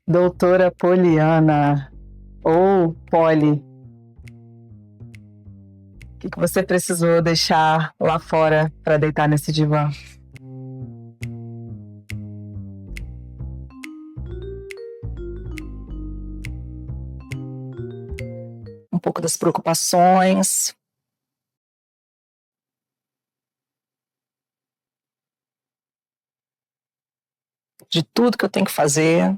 Doutora Poliana, ou Poli, o que você precisou deixar lá fora para deitar nesse divã? Um pouco das preocupações. De tudo que eu tenho que fazer.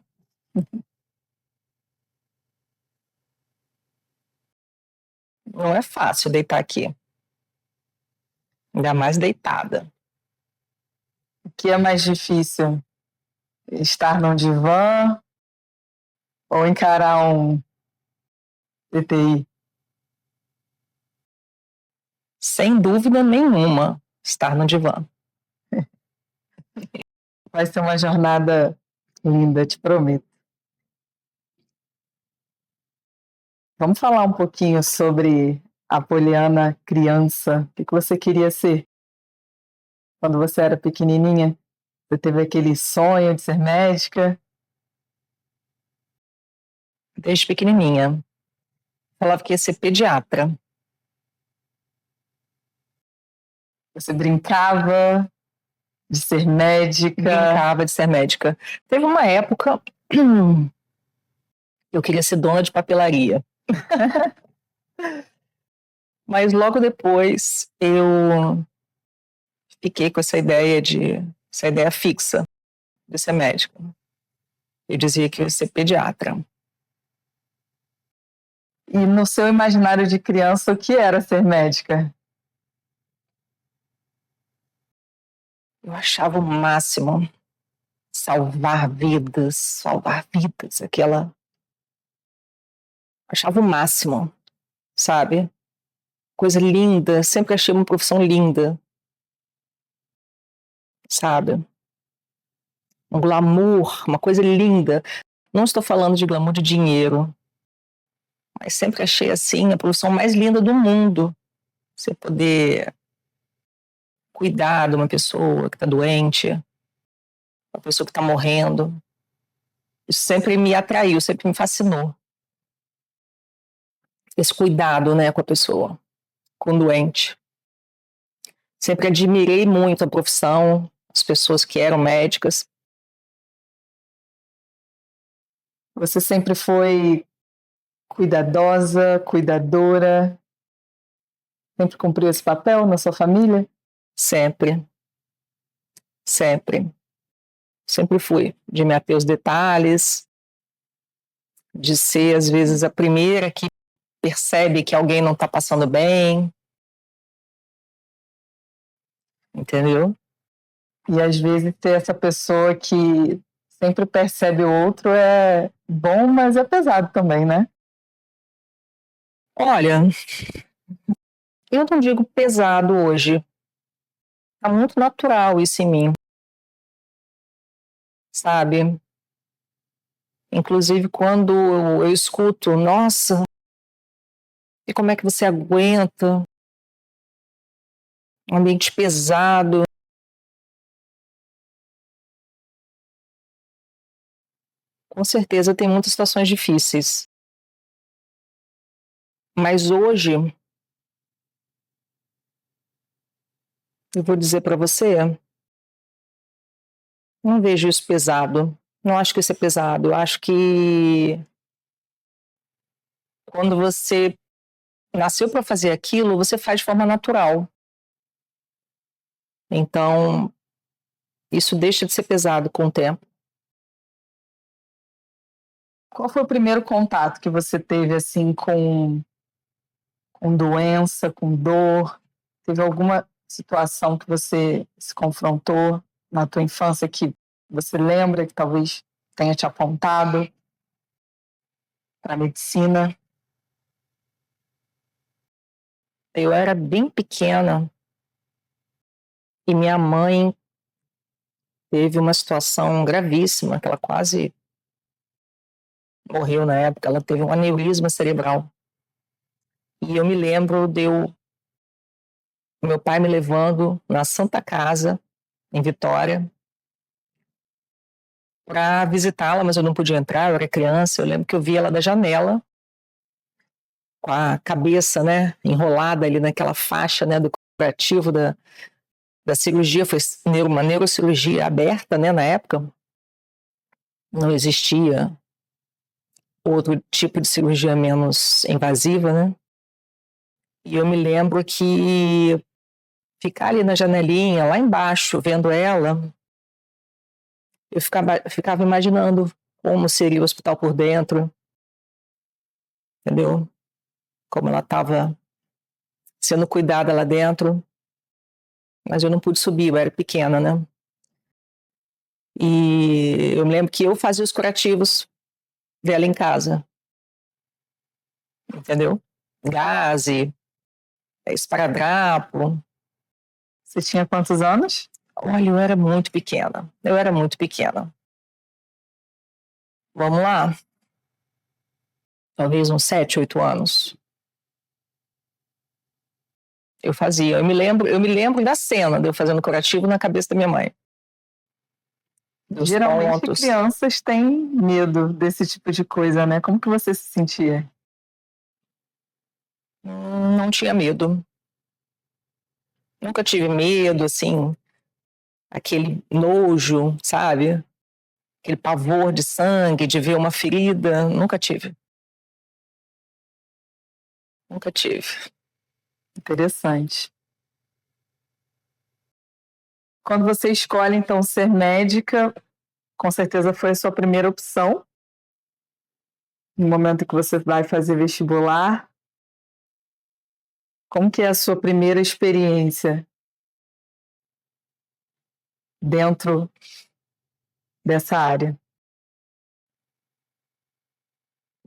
Não é fácil deitar aqui. Ainda mais deitada. O que é mais difícil? Estar num divã ou encarar um TTI? Sem dúvida nenhuma, estar no divã. Vai ser uma jornada linda, te prometo. Vamos falar um pouquinho sobre a Poliana criança. O que você queria ser quando você era pequenininha? Você teve aquele sonho de ser médica? Desde pequenininha. Falava que ia ser pediatra. Você brincava de ser médica? Brincava de ser médica. Teve uma época eu queria ser dona de papelaria. Mas logo depois eu fiquei com essa ideia fixa de ser médica. Eu dizia que eu ia ser pediatra. E no seu imaginário de criança, o que era ser médica? Eu achava o máximo salvar vidas, aquela... Achava o máximo, sabe? Coisa linda, sempre achei uma profissão linda, sabe? Um glamour, uma coisa linda. Não estou falando de glamour de dinheiro, mas sempre achei assim a profissão mais linda do mundo. Você poder cuidar de uma pessoa que está doente, uma pessoa que está morrendo. Isso sempre me atraiu, sempre me fascinou. Esse cuidado, né, com a pessoa, com o doente. Sempre admirei muito a profissão, as pessoas que eram médicas. Você sempre foi cuidadosa, cuidadora? Sempre cumpriu esse papel na sua família? Sempre. Sempre. Sempre fui. De me ater aos detalhes, de ser, às vezes, a primeira que percebe que alguém não está passando bem. Entendeu? E, às vezes, ter essa pessoa que sempre percebe o outro é bom, mas é pesado também, né? Olha, eu não digo pesado hoje. Tá muito natural isso em mim. Sabe? Inclusive, quando eu escuto, nossa, e como é que você aguenta um ambiente pesado? Com certeza tem muitas situações difíceis. Mas hoje, eu vou dizer para você, não vejo isso pesado. Não acho que isso é pesado. Eu acho que quando você nasceu para fazer aquilo, você faz de forma natural. Então, isso deixa de ser pesado com o tempo. Qual foi o primeiro contato que você teve assim com doença, com dor? Teve alguma situação que você se confrontou na tua infância que você lembra que talvez tenha te apontado para a medicina? Eu era bem pequena e minha mãe teve uma situação gravíssima, que ela quase morreu na época. Ela teve um aneurisma cerebral. E eu me lembro meu pai me levando na Santa Casa, em Vitória, para visitá-la, mas eu não podia entrar, eu era criança. Eu lembro que eu via ela da janela, com a cabeça, né, enrolada ali naquela faixa, né, do curativo da cirurgia. Foi uma neurocirurgia aberta, né, na época. Não existia outro tipo de cirurgia menos invasiva, né? E eu me lembro que ficar ali na janelinha, lá embaixo, vendo ela, eu ficava imaginando como seria o hospital por dentro, entendeu? Como ela estava sendo cuidada lá dentro, mas eu não pude subir, eu era pequena, né? E eu me lembro que eu fazia os curativos dela em casa, entendeu? Gaze, esparadrapo. Você tinha quantos anos? Olha, eu era muito pequena. Eu era muito pequena. Vamos lá? Talvez uns 7, 8 anos. Eu fazia. Eu me lembro da cena de eu fazendo curativo na cabeça da minha mãe. Dos Geralmente pontos. crianças têm medo desse tipo de coisa, né? Como que você se sentia? Não tinha medo. Nunca tive medo, assim, aquele nojo, sabe? Aquele pavor de sangue, de ver uma ferida. Nunca tive. Nunca tive. Interessante. Quando você escolhe, então, ser médica, com certeza foi a sua primeira opção. No momento que você vai fazer vestibular, como que é a sua primeira experiência dentro dessa área?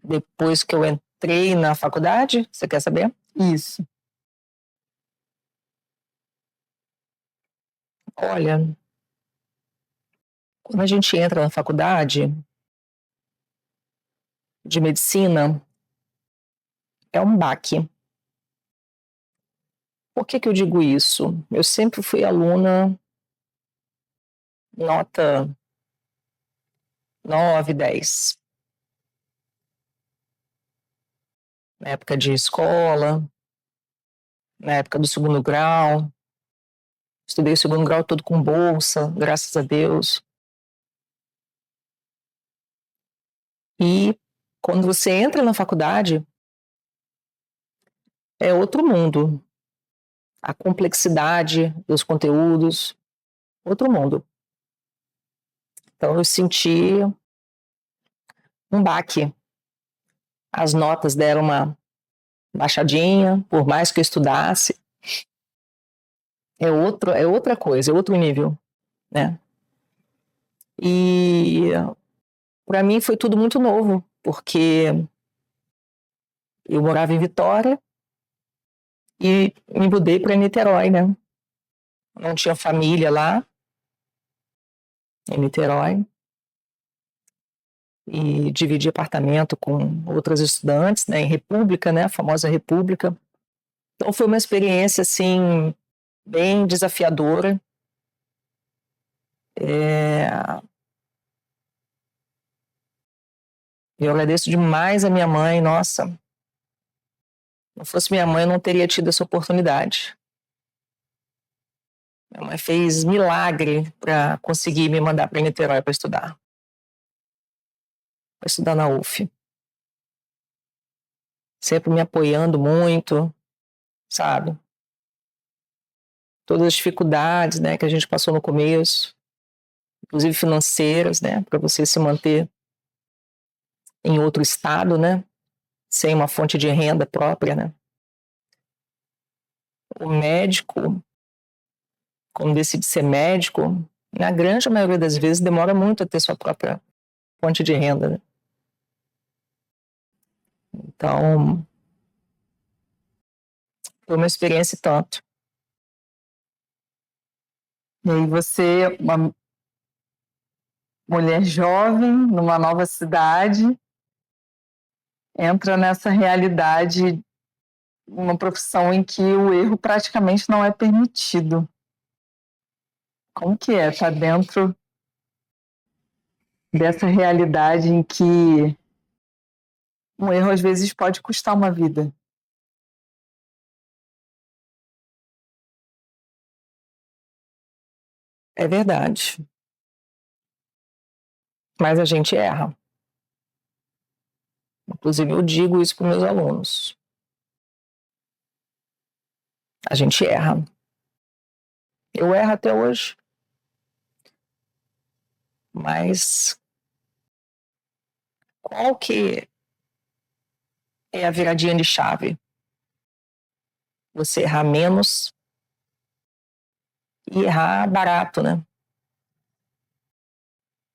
Depois que eu entrei na faculdade, você quer saber? Isso. Olha, quando a gente entra na faculdade de medicina, é um baque. Por que eu digo isso? Eu sempre fui aluna nota 9, 10. Na época de escola, na época do segundo grau. Estudei o segundo grau todo com bolsa, graças a Deus. E quando você entra na faculdade, é outro mundo. A complexidade dos conteúdos, outro mundo. Então eu senti um baque. As notas deram uma baixadinha, por mais que eu estudasse. É outra coisa, é outro nível, né? E para mim foi tudo muito novo, porque eu morava em Vitória e me mudei para Niterói, né? Não tinha família lá em Niterói e dividi apartamento com outras estudantes, né? Em República, né? A famosa República. Então foi uma experiência assim bem desafiadora. Eu agradeço demais a minha mãe, nossa. Não fosse minha mãe, eu não teria tido essa oportunidade. Minha mãe fez milagre para conseguir me mandar para Niterói para estudar na UF. Sempre me apoiando muito, sabe? Todas as dificuldades, né, que a gente passou no começo, inclusive financeiras, né, para você se manter em outro estado, né, sem uma fonte de renda própria, né. O médico, quando decide ser médico, na grande maioria das vezes demora muito a ter sua própria fonte de renda, né? Então, foi uma experiência e tanto. E aí você, uma mulher jovem, numa nova cidade, entra nessa realidade, uma profissão em que o erro praticamente não é permitido. Como que é estar dentro dessa realidade em que um erro às vezes pode custar uma vida. É verdade. Mas a gente erra. Inclusive, eu digo isso para os meus alunos. A gente erra. Eu erro até hoje. Mas qual que é a viradinha de chave? Você errar menos e errar barato, né?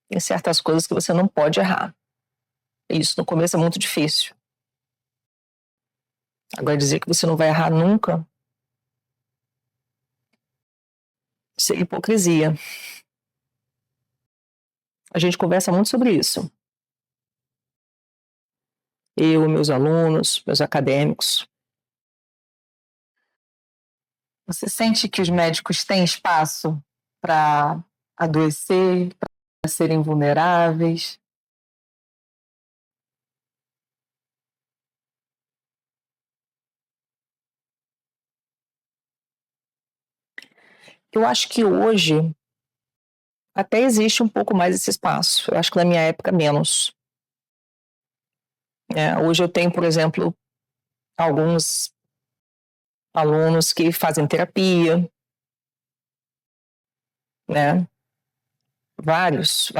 Tem certas coisas que você não pode errar. Isso no começo é muito difícil. Agora, dizer que você não vai errar nunca, isso é hipocrisia. A gente conversa muito sobre isso. Eu, meus alunos, meus acadêmicos. Você sente que os médicos têm espaço para adoecer, para serem vulneráveis? Eu acho que hoje até existe um pouco mais esse espaço. Eu acho que na minha época menos. Hoje eu tenho, por exemplo, alguns alunos que fazem terapia, né? Vários.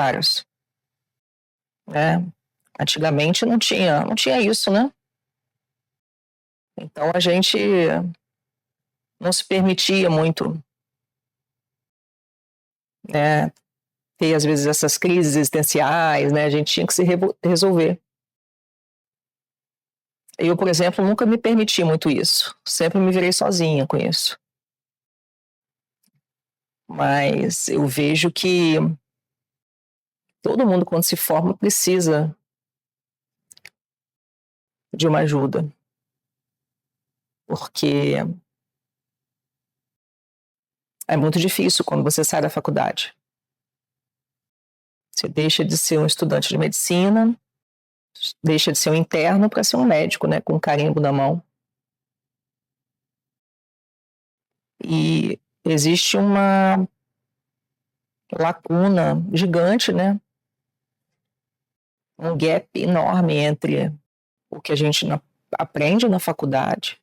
Né? Antigamente não tinha isso, né? Então a gente não se permitia muito, né, ter às vezes essas crises existenciais, né? A gente tinha que se resolver. Eu, por exemplo, nunca me permiti muito isso. Sempre me virei sozinha com isso. Mas eu vejo que todo mundo, quando se forma, precisa de uma ajuda. Porque é muito difícil quando você sai da faculdade. Você deixa de ser um estudante de medicina, deixa de ser um interno para ser um médico, né, com um carimbo na mão. E existe uma lacuna gigante, né? Um gap enorme entre o que a gente aprende na faculdade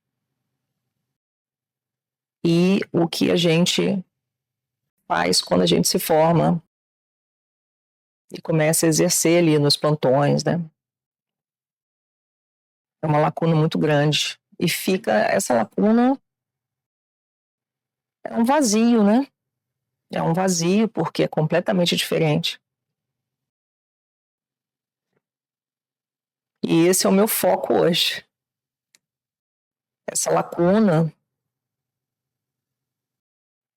e o que a gente faz quando a gente se forma e começa a exercer ali nos plantões, né? É uma lacuna muito grande. E fica essa lacuna, é um vazio, né? É um vazio porque é completamente diferente. E esse é o meu foco hoje. Essa lacuna,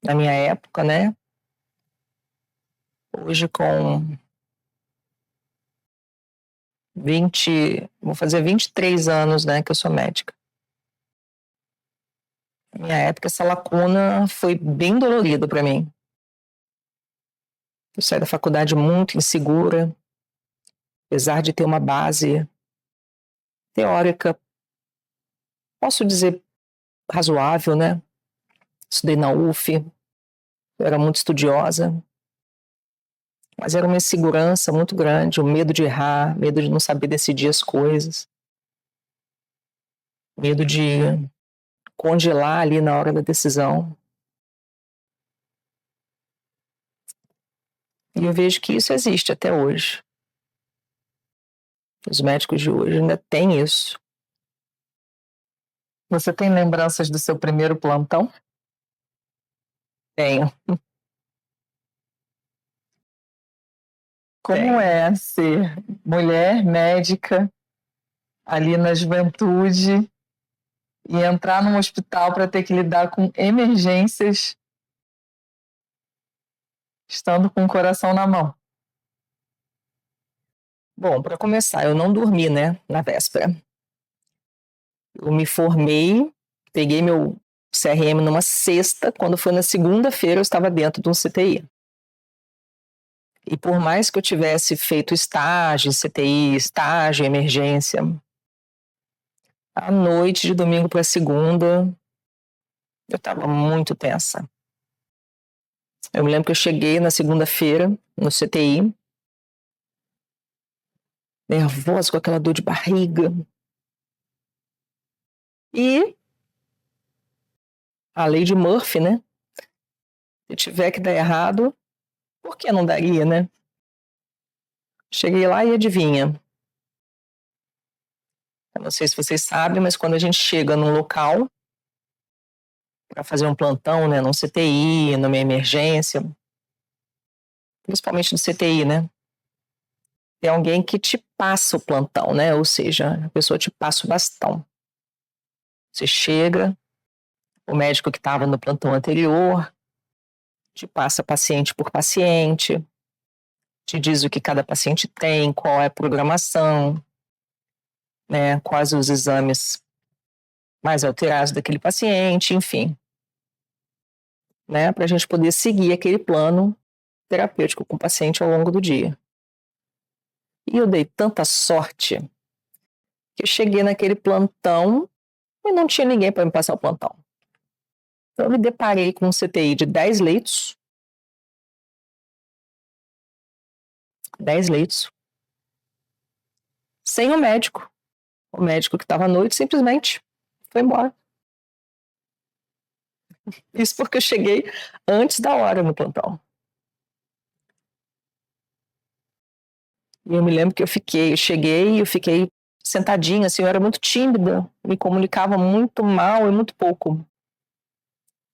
na minha época, né? Hoje com vou fazer 23 anos, né, que eu sou médica. Na minha época, essa lacuna foi bem dolorida para mim. Eu saí da faculdade muito insegura, apesar de ter uma base teórica, posso dizer, razoável, né? Estudei na UF, eu era muito estudiosa, mas era uma insegurança muito grande, o medo de errar, medo de não saber decidir as coisas, medo de congelar ali na hora da decisão. E eu vejo que isso existe até hoje. Os médicos de hoje ainda têm isso. Você tem lembranças do seu primeiro plantão? Tenho. Como é ser mulher médica ali na juventude e entrar num hospital para ter que lidar com emergências estando com o coração na mão? Bom, para começar, eu não dormi, né, na véspera. Eu me formei, peguei meu CRM numa sexta, quando foi na segunda-feira eu estava dentro de um CTI. E por mais que eu tivesse feito estágio, CTI, estágio, emergência, à noite de domingo para segunda, eu estava muito tensa. Eu me lembro que eu cheguei na segunda-feira, no CTI, nervosa, com aquela dor de barriga. E a lei de Murphy, né? Se tiver que dar errado, por que não daria, né? Cheguei lá e adivinha. Eu não sei se vocês sabem, mas quando a gente chega num local para fazer um plantão, né, num CTI, numa emergência, principalmente no CTI, né? Tem alguém que te passa o plantão, né? Ou seja, a pessoa te passa o bastão. Você chega, o médico que estava no plantão anterior te passa paciente por paciente, te diz o que cada paciente tem, qual é a programação, né? Quais os exames mais alterados daquele paciente, enfim, né? Para a gente poder seguir aquele plano terapêutico com o paciente ao longo do dia. E eu dei tanta sorte que eu cheguei naquele plantão e não tinha ninguém para me passar o plantão. Então eu me deparei com um CTI de 10 leitos. 10 leitos. Sem o médico. O médico que estava à noite simplesmente foi embora. Isso porque eu cheguei antes da hora no plantão. E eu me lembro que eu fiquei sentadinha, assim, eu era muito tímida, me comunicava muito mal e muito pouco.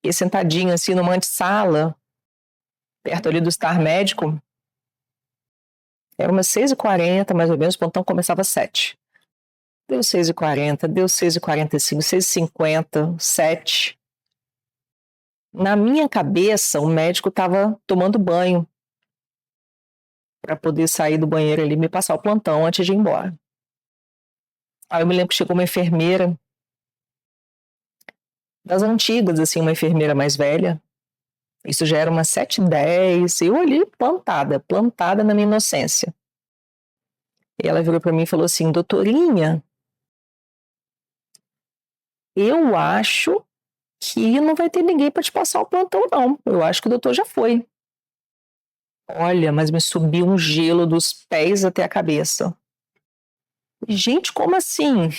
E sentadinha, assim, numa antessala, perto ali do Star Médico, era umas 6h40, mais ou menos, o plantão começava às 7. Deu 6h40, deu 6h45, 6h50, 7. Na minha cabeça, o médico estava tomando banho para poder sair do banheiro ali e me passar o plantão antes de ir embora. Aí eu me lembro que chegou uma enfermeira das antigas, assim, uma enfermeira mais velha. Isso já era umas 7h10, eu ali plantada na minha inocência. E ela virou para mim e falou assim: doutorinha, eu acho que não vai ter ninguém para te passar o plantão, não. Eu acho que o doutor já foi. Olha, mas me subiu um gelo dos pés até a cabeça. Gente, como assim?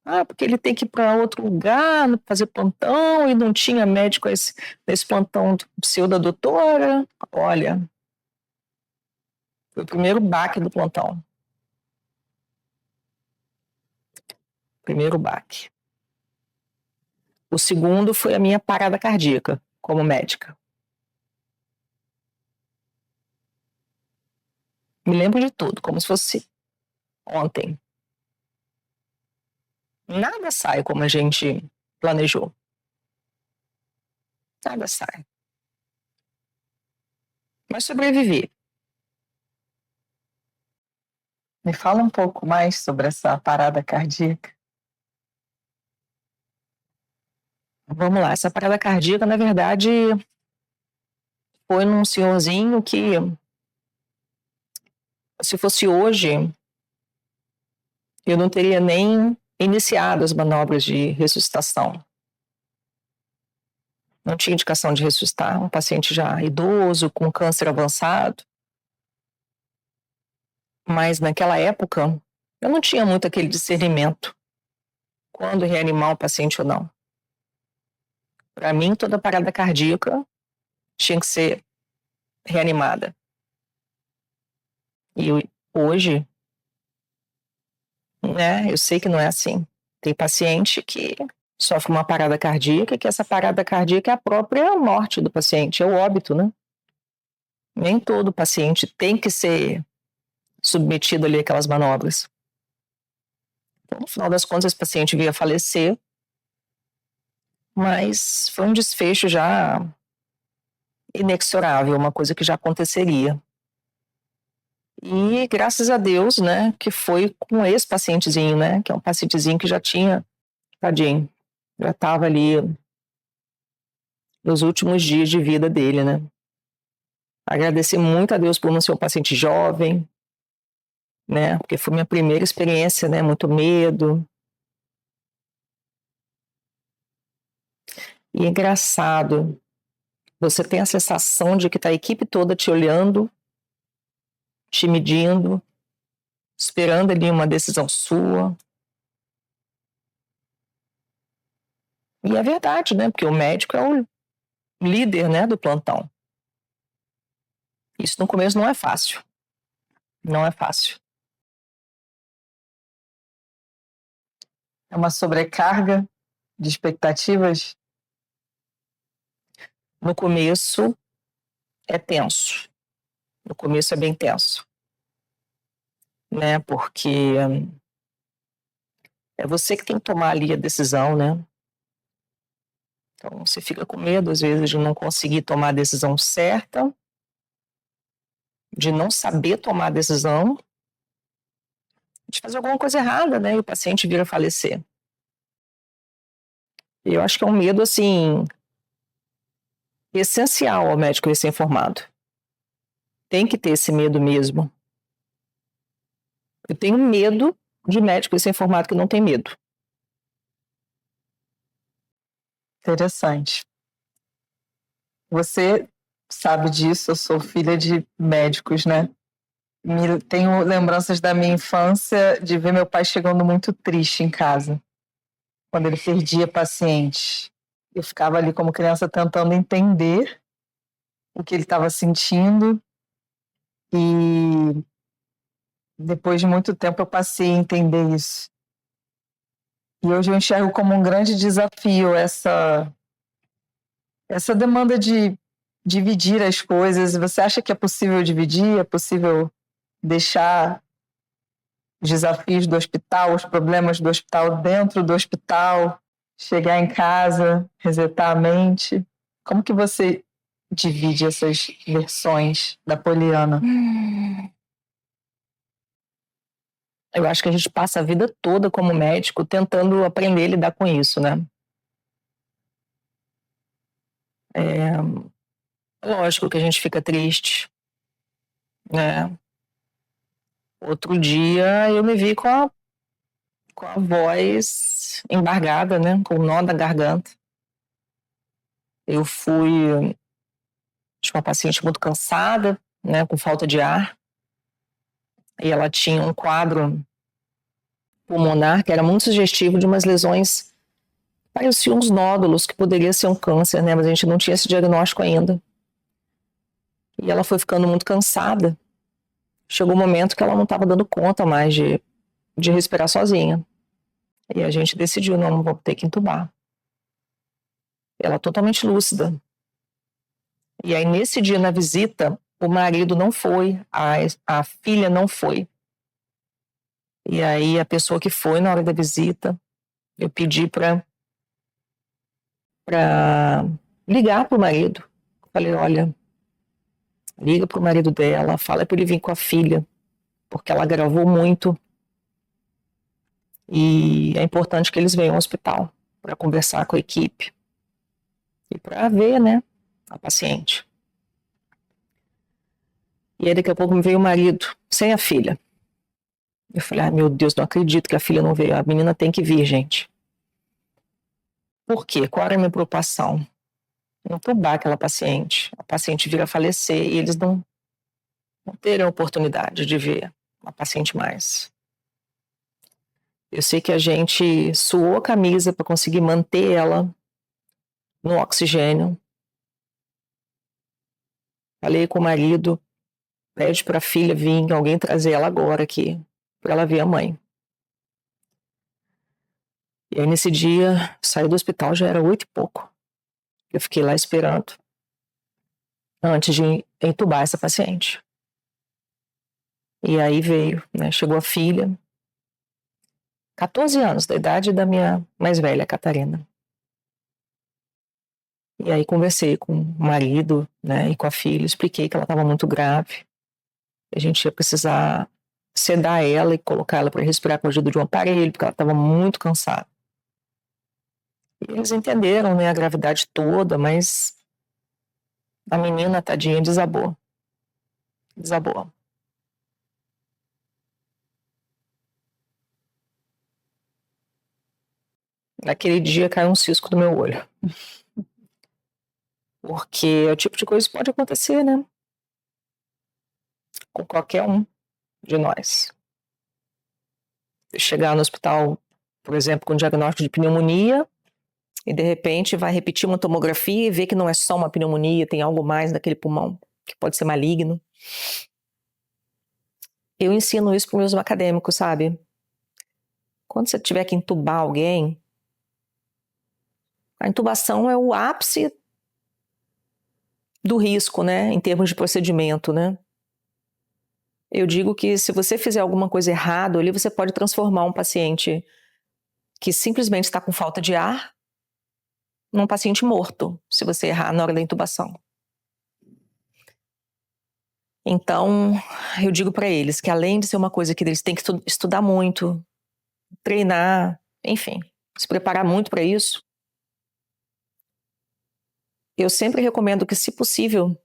Ah, porque ele tem que ir para outro lugar, fazer plantão, e não tinha médico nesse plantão seu da doutora. Olha, foi o primeiro baque do plantão. Primeiro baque. O segundo foi a minha parada cardíaca, como médica. Me lembro de tudo, como se fosse ontem. Nada sai como a gente planejou. Nada sai. Mas sobrevivi. Me fala um pouco mais sobre essa parada cardíaca. Vamos lá, essa parada cardíaca, na verdade, foi num senhorzinho que, se fosse hoje, eu não teria nem iniciado as manobras de ressuscitação. Não tinha indicação de ressuscitar um paciente já idoso, com câncer avançado. Mas naquela época, eu não tinha muito aquele discernimento quando reanimar o paciente ou não. Para mim, toda parada cardíaca tinha que ser reanimada. E hoje, né, eu sei que não é assim. Tem paciente que sofre uma parada cardíaca, que essa parada cardíaca é a própria morte do paciente, é o óbito, né? Nem todo paciente tem que ser submetido ali àquelas manobras. Então, no final das contas, esse paciente veio a falecer, mas foi um desfecho já inexorável, uma coisa que já aconteceria. E graças a Deus, né, que foi com esse pacientezinho, né, que é um pacientezinho que já tinha, tadinho, já estava ali nos últimos dias de vida dele, né. Agradecer muito a Deus por não ser um paciente jovem, né? Porque foi minha primeira experiência, né? Muito medo. E é engraçado, você tem a sensação de que tá a equipe toda te olhando, te medindo, esperando ali uma decisão sua. E é verdade, né? Porque o médico é o líder, né, do plantão. Isso no começo não é fácil. Não é fácil. É uma sobrecarga de expectativas? No começo é tenso. No começo é bem tenso. Né? Porque é você que tem que tomar ali a decisão, né? Então você fica com medo, às vezes, de não conseguir tomar a decisão certa, de não saber tomar a decisão, de fazer alguma coisa errada, né? E o paciente vir a falecer. E eu acho que é um medo, assim, essencial ao médico recém-formado. Tem que ter esse medo mesmo. Eu tenho medo de médico recém-formado que não tem medo. Interessante. Você sabe disso, eu sou filha de médicos, né? Tenho lembranças da minha infância de ver meu pai chegando muito triste em casa, quando ele perdia pacientes. Eu ficava ali como criança tentando entender o que ele estava sentindo e depois de muito tempo eu passei a entender isso. E hoje eu enxergo como um grande desafio essa demanda de dividir as coisas. Você acha que é possível dividir? É possível deixar os desafios do hospital, os problemas do hospital dentro do hospital, chegar em casa, resetar a mente? Como que você divide essas versões da Poliana? Eu acho que a gente passa a vida toda como médico tentando aprender a lidar com isso, né? Lógico que a gente fica triste, né? Outro dia eu me vi com a voz embargada, né? Com o nó da garganta. Eu fui de uma paciente muito cansada, né? Com falta de ar. E ela tinha um quadro pulmonar que era muito sugestivo de umas lesões, pareciam uns nódulos que poderia ser um câncer, né? Mas a gente não tinha esse diagnóstico ainda. E ela foi ficando muito cansada. Chegou um momento que ela não estava dando conta mais de respirar sozinha. E a gente decidiu, não, vamos ter que entubar. Ela totalmente lúcida. E aí, nesse dia, na visita, o marido não foi, a filha não foi. E aí, a pessoa que foi na hora da visita, eu pedi para ligar para o marido. Falei, olha, liga para o marido dela, fala para ele vir com a filha, porque ela gravou muito. E é importante que eles venham ao hospital para conversar com a equipe e para ver, né, a paciente. E aí daqui a pouco me veio o marido, sem a filha. Eu falei, meu Deus, não acredito que a filha não veio. A menina tem que vir, gente. Por quê? Qual era a minha preocupação? Não tubar aquela paciente. A paciente vir a falecer e eles não terem a oportunidade de ver uma paciente mais. Eu sei que a gente suou a camisa para conseguir manter ela no oxigênio. Falei com o marido, pede para a filha vir, alguém trazer ela agora aqui, para ela ver a mãe. E aí nesse dia, saí do hospital, já era 8 e pouco. Eu fiquei lá esperando, antes de entubar essa paciente. E aí veio, né, chegou a filha, 14 anos, da idade da minha mais velha, Catarina. E aí conversei com o marido, né, e com a filha, expliquei que ela estava muito grave. A gente ia precisar sedar ela e colocar ela para respirar com a ajuda de um aparelho, porque ela estava muito cansada. E eles entenderam, né, a gravidade toda, mas a menina, tadinha, desabou. Desabou. Naquele dia caiu um cisco do meu olho. Porque é o tipo de coisa que pode acontecer, né? Com qualquer um de nós. Chegar no hospital, por exemplo, com diagnóstico de pneumonia, e de repente vai repetir uma tomografia e ver que não é só uma pneumonia, tem algo mais naquele pulmão, que pode ser maligno. Eu ensino isso para os meus acadêmicos, sabe? Quando você tiver que entubar alguém, a intubação é o ápice do risco, né? Em termos de procedimento, né? Eu digo que se você fizer alguma coisa errada ali, você pode transformar um paciente que simplesmente está com falta de ar num paciente morto, se você errar na hora da intubação. Então, eu digo para eles que além de ser uma coisa que eles têm que estudar muito, treinar, enfim, se preparar muito para isso, eu sempre recomendo que, se possível,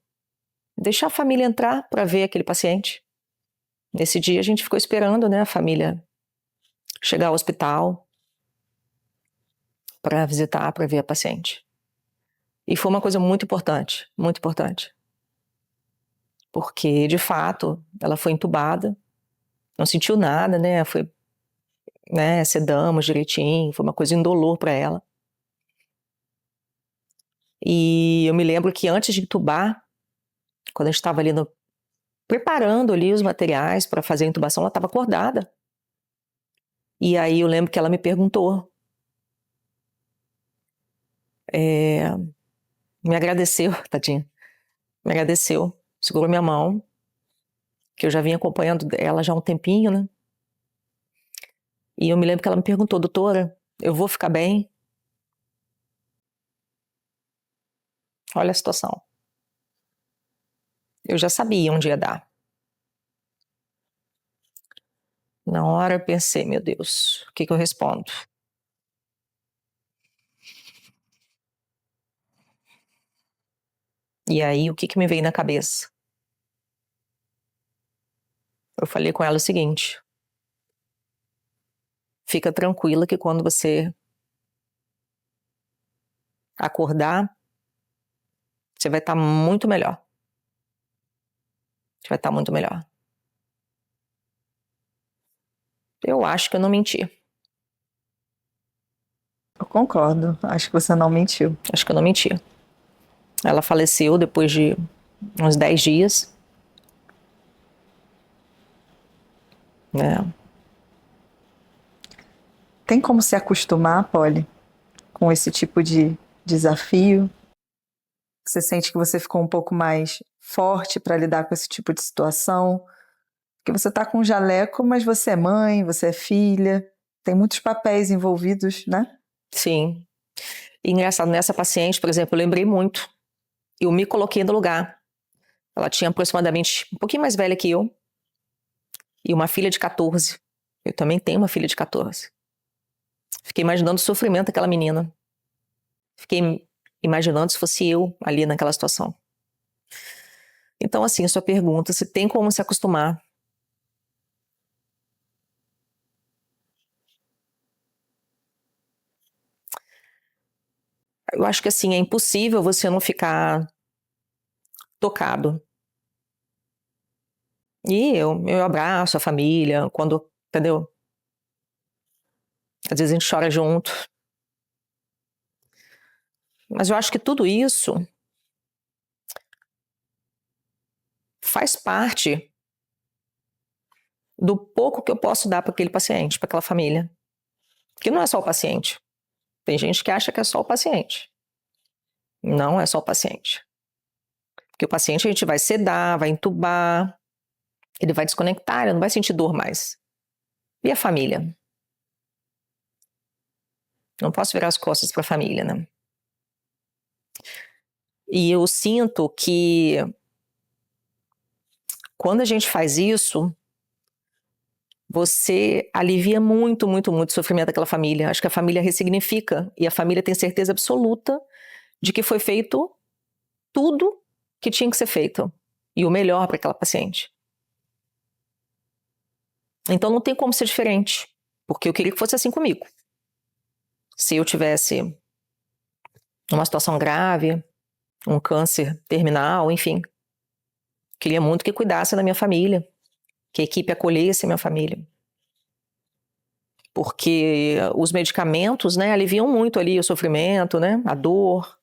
deixar a família entrar para ver aquele paciente. Nesse dia a gente ficou esperando, né, a família chegar ao hospital para visitar, para ver a paciente. E foi uma coisa muito importante, muito importante. Porque, de fato, ela foi entubada, não sentiu nada, né, sedamos direitinho, foi uma coisa indolor para ela. E eu me lembro que antes de entubar, quando a gente estava ali preparando ali os materiais para fazer a intubação, ela estava acordada. E aí eu lembro que ela me perguntou, me agradeceu, tadinha, me agradeceu, segurou minha mão, que eu já vinha acompanhando ela já há um tempinho, né? E eu me lembro que ela me perguntou, doutora, eu vou ficar bem? Olha a situação. Eu já sabia onde ia dar. Na hora eu pensei, meu Deus, o que eu respondo? E aí, o que me veio na cabeça? Eu falei com ela o seguinte, fica tranquila que quando você acordar, você vai estar muito melhor. Você vai estar muito melhor. Eu acho que eu não menti. Eu concordo, acho que você não mentiu. Acho que eu não menti. Ela faleceu depois de uns 10 dias. Né? Tem como se acostumar, Polly, com esse tipo de desafio? Você sente que você ficou um pouco mais forte para lidar com esse tipo de situação? Porque você está com um jaleco, mas você é mãe, você é filha, tem muitos papéis envolvidos, né? Sim. E engraçado, nessa paciente, por exemplo, eu lembrei muito. Eu me coloquei no lugar. Ela tinha aproximadamente um pouquinho mais velha que eu. E uma filha de 14. Eu também tenho uma filha de 14. Fiquei imaginando o sofrimento daquela menina. Fiquei imaginando se fosse eu ali naquela situação. Então, assim, sua pergunta, se tem como se acostumar. Eu acho que, assim, é impossível você não ficar tocado. E eu abraço a família, quando, entendeu? Às vezes a gente chora junto. Mas eu acho que tudo isso faz parte do pouco que eu posso dar para aquele paciente, para aquela família. Porque não é só o paciente. Tem gente que acha que é só o paciente. Não é só o paciente. Porque o paciente a gente vai sedar, vai entubar, ele vai desconectar, ele não vai sentir dor mais. E a família? Não posso virar as costas para a família, né? E eu sinto que quando a gente faz isso, você alivia muito, muito, muito o sofrimento daquela família. Acho que a família ressignifica e a família tem certeza absoluta de que foi feito tudo que tinha que ser feito. e o melhor para aquela paciente. Então não tem como ser diferente, porque eu queria que fosse assim comigo. Se eu tivesse uma situação grave, um câncer terminal, enfim, queria muito que cuidasse da minha família, que a equipe acolhesse a minha família. Porque os medicamentos, né, aliviam muito ali o sofrimento, né, a dor,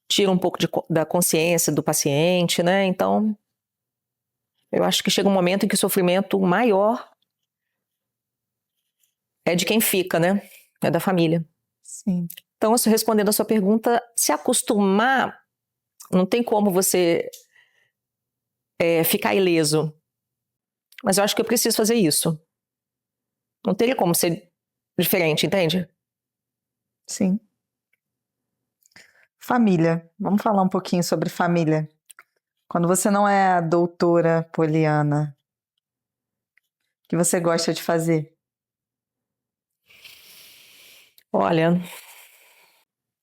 tiram um pouco da consciência do paciente, né, então eu acho que chega um momento em que o sofrimento maior é de quem fica, né, é da família. Sim. Então, respondendo a sua pergunta, se acostumar, não tem como você ficar ileso. Mas eu acho que eu preciso fazer isso. Não teria como ser diferente, entende? Sim. Família. Vamos falar um pouquinho sobre família. Quando você não é a doutora Poliana, o que você gosta de fazer? Olha,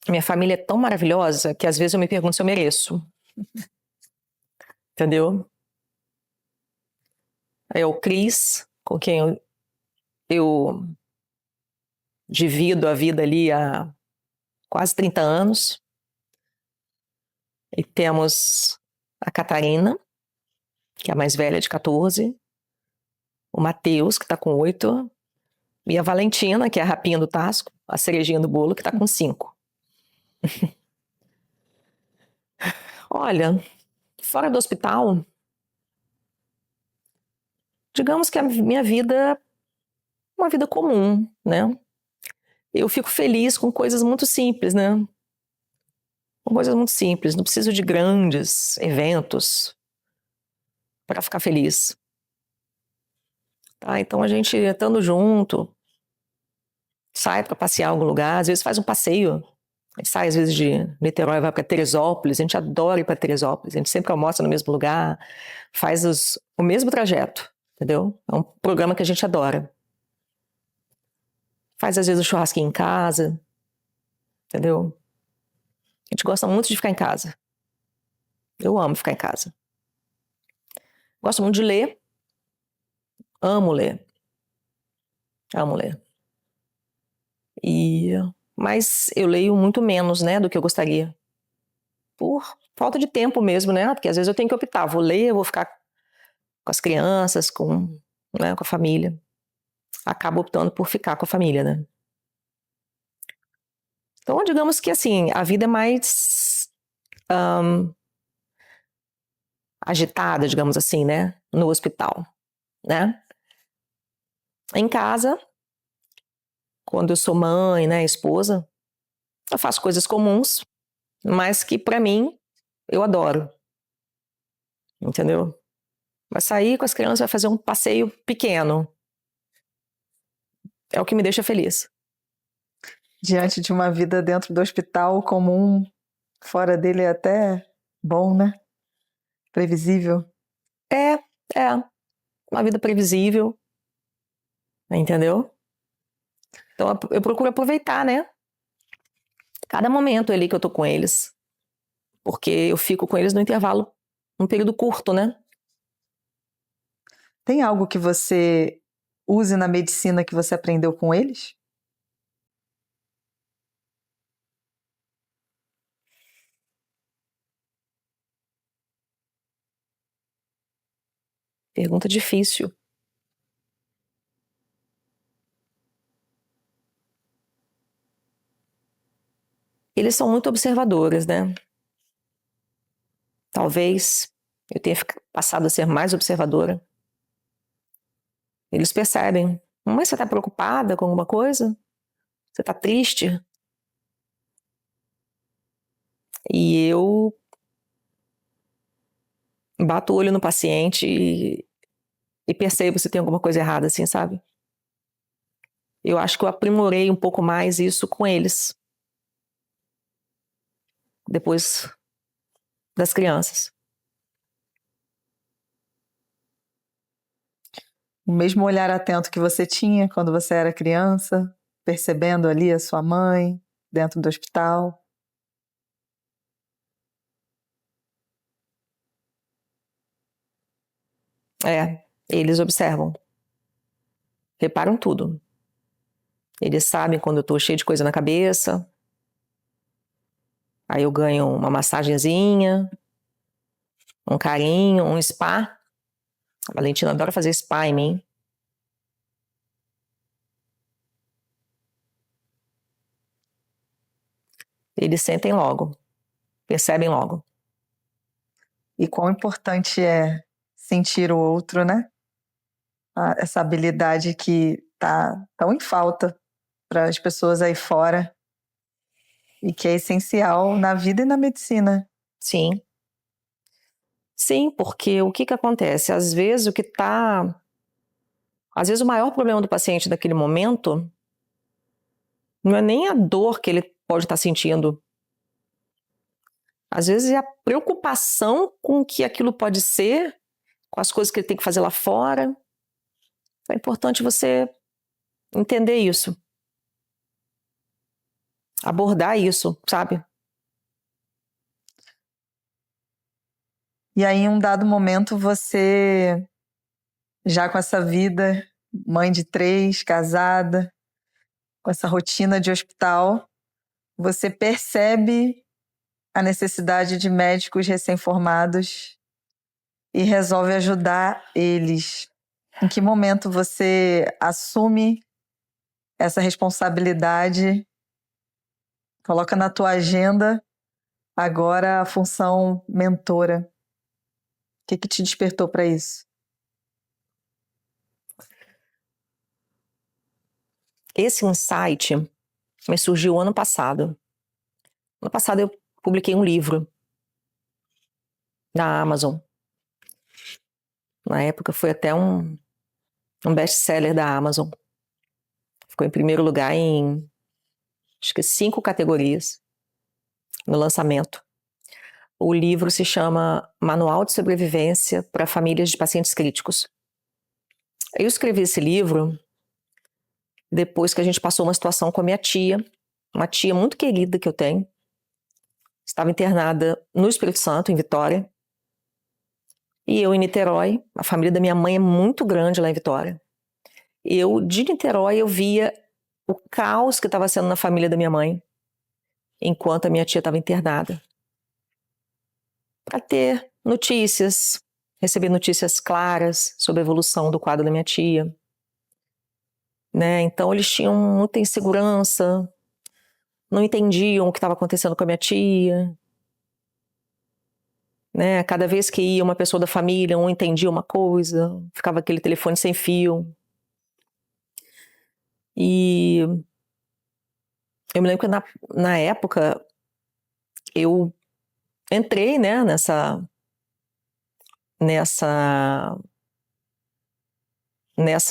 minha família é tão maravilhosa que às vezes eu me pergunto se eu mereço. Entendeu? É o Cris, com quem eu divido a vida ali há quase 30 anos. E temos a Catarina, que é a mais velha, de 14. O Matheus, que está com 8. E a Valentina, que é a rapinha do Tasco, a cerejinha do bolo, que está com 5. Olha, fora do hospital, digamos que a minha vida é uma vida comum, né? Eu fico feliz com coisas muito simples, né? Com coisas muito simples. Não preciso de grandes eventos para ficar feliz. Tá? Então a gente, estando junto, sai para passear em algum lugar, às vezes faz um passeio. A gente sai às vezes de Niterói, vai para Teresópolis, a gente adora ir para Teresópolis, a gente sempre almoça no mesmo lugar, faz o mesmo trajeto, entendeu? É um programa que a gente adora. Faz às vezes o churrasquinho em casa, entendeu? A gente gosta muito de ficar em casa. Eu amo ficar em casa. Gosto muito de ler. Amo ler. Amo ler. Mas eu leio muito menos, né, do que eu gostaria. Por falta de tempo mesmo, né? Porque às vezes eu tenho que optar. Vou ler, vou ficar com as crianças, né, com a família. Acabo optando por ficar com a família, né? Então, digamos que assim, a vida é mais agitada, digamos assim, né? No hospital, né? Em casa, quando eu sou mãe, né, esposa, eu faço coisas comuns, mas que pra mim eu adoro, entendeu? Vai sair com as crianças, vai fazer um passeio pequeno. É o que me deixa feliz. Diante de uma vida dentro do hospital comum, fora dele é até bom, né? Previsível. É uma vida previsível, entendeu? Então eu procuro aproveitar, né? Cada momento ali que eu tô com eles. Porque eu fico com eles no intervalo, um período curto, né? Tem algo que você use na medicina que você aprendeu com eles? Pergunta difícil. Eles são muito observadores, né? Talvez eu tenha passado a ser mais observadora. Eles percebem. Mas você tá preocupada com alguma coisa? Você tá triste? E eu bato o olho no paciente e percebo se tem alguma coisa errada, assim, sabe? Eu acho que eu aprimorei um pouco mais isso com eles. Depois das crianças. O mesmo olhar atento que você tinha quando você era criança, percebendo ali a sua mãe dentro do hospital. Eles observam. Reparam tudo. Eles sabem quando eu tô cheio de coisa na cabeça. Aí eu ganho uma massagenzinha, um carinho, um spa. A Valentina adora fazer spa em mim. Eles sentem logo, percebem logo. E quão importante é sentir o outro, né? Essa habilidade que tá tão em falta para as pessoas aí fora e que é essencial na vida e na medicina. Sim. Sim, porque o que acontece? Às vezes o maior problema do paciente naquele momento não é nem a dor que ele pode estar sentindo. Às vezes é a preocupação com o que aquilo pode ser, com as coisas que ele tem que fazer lá fora. É importante você entender isso. Abordar isso, sabe? E aí, em um dado momento, você, já com essa vida, mãe de 3, casada, com essa rotina de hospital, você percebe a necessidade de médicos recém-formados e resolve ajudar eles. Em que momento você assume essa responsabilidade, coloca na tua agenda agora a função mentora? O que te despertou para isso? Esse insight me surgiu ano passado. Ano passado eu publiquei um livro na Amazon. Na época foi até um best-seller da Amazon. Ficou em primeiro lugar em, acho que 5 categorias no lançamento. O livro se chama Manual de Sobrevivência para Famílias de Pacientes Críticos. Eu escrevi esse livro depois que a gente passou uma situação com a minha tia, uma tia muito querida que eu tenho. Estava internada no Espírito Santo, em Vitória. E eu em Niterói. A família da minha mãe é muito grande lá em Vitória. De Niterói, eu via o caos que estava sendo na família da minha mãe, enquanto a minha tia estava internada. Para ter notícias, receber notícias claras sobre a evolução do quadro da minha tia. Né? Então eles tinham muita insegurança, não entendiam o que estava acontecendo com a minha tia. Né? Cada vez que ia uma pessoa da família, um entendia uma coisa, ficava aquele telefone sem fio. E eu me lembro que na época eu entrei, né, nessa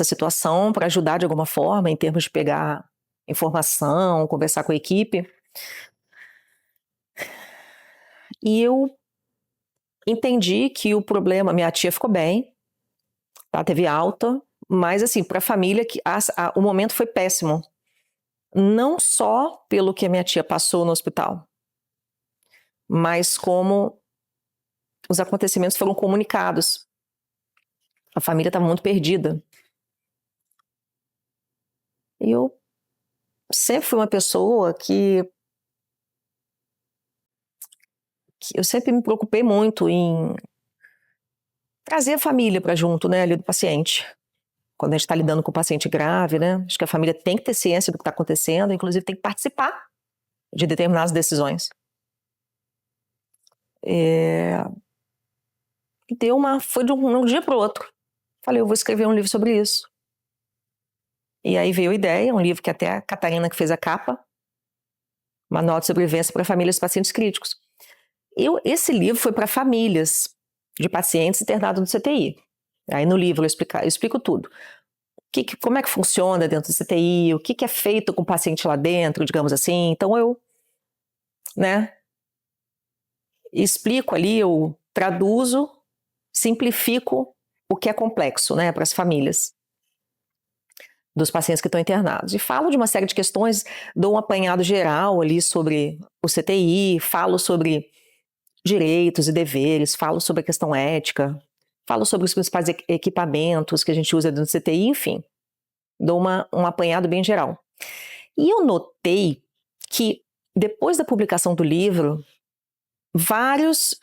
situação para ajudar de alguma forma, em termos de pegar informação, conversar com a equipe. E eu entendi que o problema, minha tia ficou bem, ela teve alta, mas assim, para a família, o momento foi péssimo. Não só pelo que a minha tia passou no hospital, mas como os acontecimentos foram comunicados. A família estava muito perdida. E eu sempre fui uma pessoa que eu sempre me preocupei muito em trazer a família para junto, né, ali do paciente. Quando a gente está lidando com o paciente grave, né, acho que a família tem que ter ciência do que está acontecendo, inclusive tem que participar de determinadas decisões. Foi de um dia para o outro. Falei, eu vou escrever um livro sobre isso. E aí veio a ideia, um livro que até a Catarina que fez a capa, Manual de Sobrevivência para Famílias de Pacientes Críticos. Esse livro foi para famílias de pacientes internados no CTI. Aí no livro eu explico tudo. Como é que funciona dentro do CTI, o que é feito com o paciente lá dentro, digamos assim. Então eu, né, explico ali, eu traduzo, simplifico o que é complexo, né, para as famílias dos pacientes que estão internados. E falo de uma série de questões, dou um apanhado geral ali sobre o CTI, falo sobre direitos e deveres, falo sobre a questão ética, falo sobre os principais equipamentos que a gente usa dentro do CTI, enfim, dou um apanhado bem geral. E eu notei que, depois da publicação do livro, vários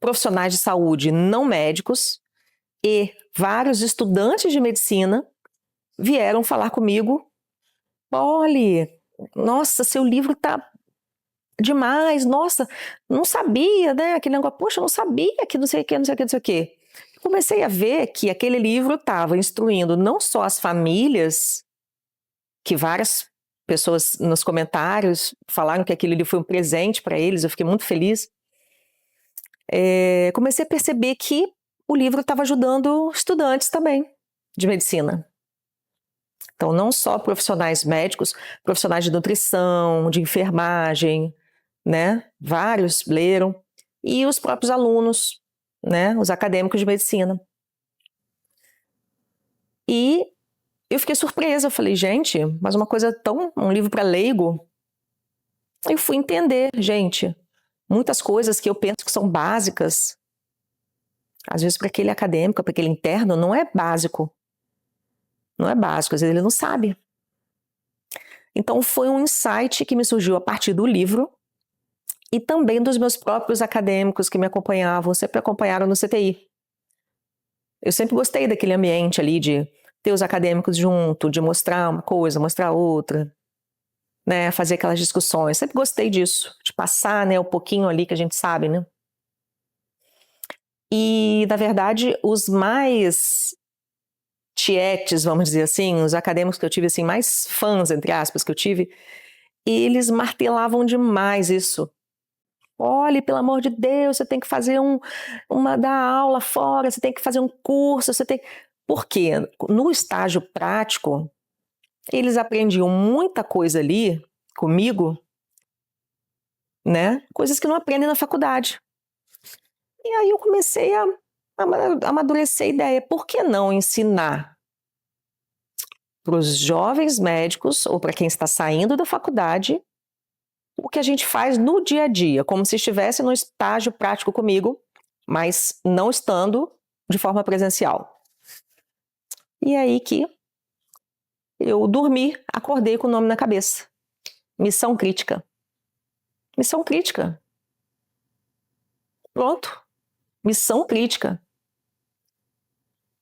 profissionais de saúde não médicos e vários estudantes de medicina vieram falar comigo: olha, nossa, seu livro tá demais, nossa, não sabia, né? Aquele negócio, poxa, eu não sabia que não sei o que, não sei o que, não sei o que. Comecei a ver que aquele livro estava instruindo não só as famílias, que várias pessoas nos comentários falaram que aquele livro foi um presente para eles, eu fiquei muito feliz. Comecei a perceber que o livro estava ajudando estudantes também de medicina. Então, não só profissionais médicos, profissionais de nutrição, de enfermagem, né? Vários leram, e os próprios alunos, né? Os acadêmicos de medicina. E eu fiquei surpresa, eu falei, gente, mas um livro para leigo. Eu fui entender, gente, muitas coisas que eu penso que são básicas, às vezes para aquele acadêmico, para aquele interno, não é básico. Não é básico, às vezes ele não sabe. Então foi um insight que me surgiu a partir do livro e também dos meus próprios acadêmicos que me acompanhavam, sempre acompanharam no CTI. Eu sempre gostei daquele ambiente ali de ter os acadêmicos junto, de mostrar uma coisa, mostrar outra, né, fazer aquelas discussões. Sempre gostei disso, de passar, né, um pouquinho ali que a gente sabe, né. E, na verdade, os mais tietes, vamos dizer assim, os acadêmicos que eu tive, assim, mais fãs, entre aspas, que eu tive, eles martelavam demais isso. Olha, pelo amor de Deus, você tem que fazer dar aula fora, você tem que fazer um curso, você tem... Porque no estágio prático, eles aprendiam muita coisa ali comigo, né? Coisas que não aprendem na faculdade. E aí eu comecei a amadurecer a ideia. Por que não ensinar para os jovens médicos ou para quem está saindo da faculdade o que a gente faz no dia a dia, como se estivesse no estágio prático comigo, mas não estando de forma presencial. E aí que eu dormi, acordei com o nome na cabeça. Missão Crítica. Missão Crítica. Pronto. Missão Crítica.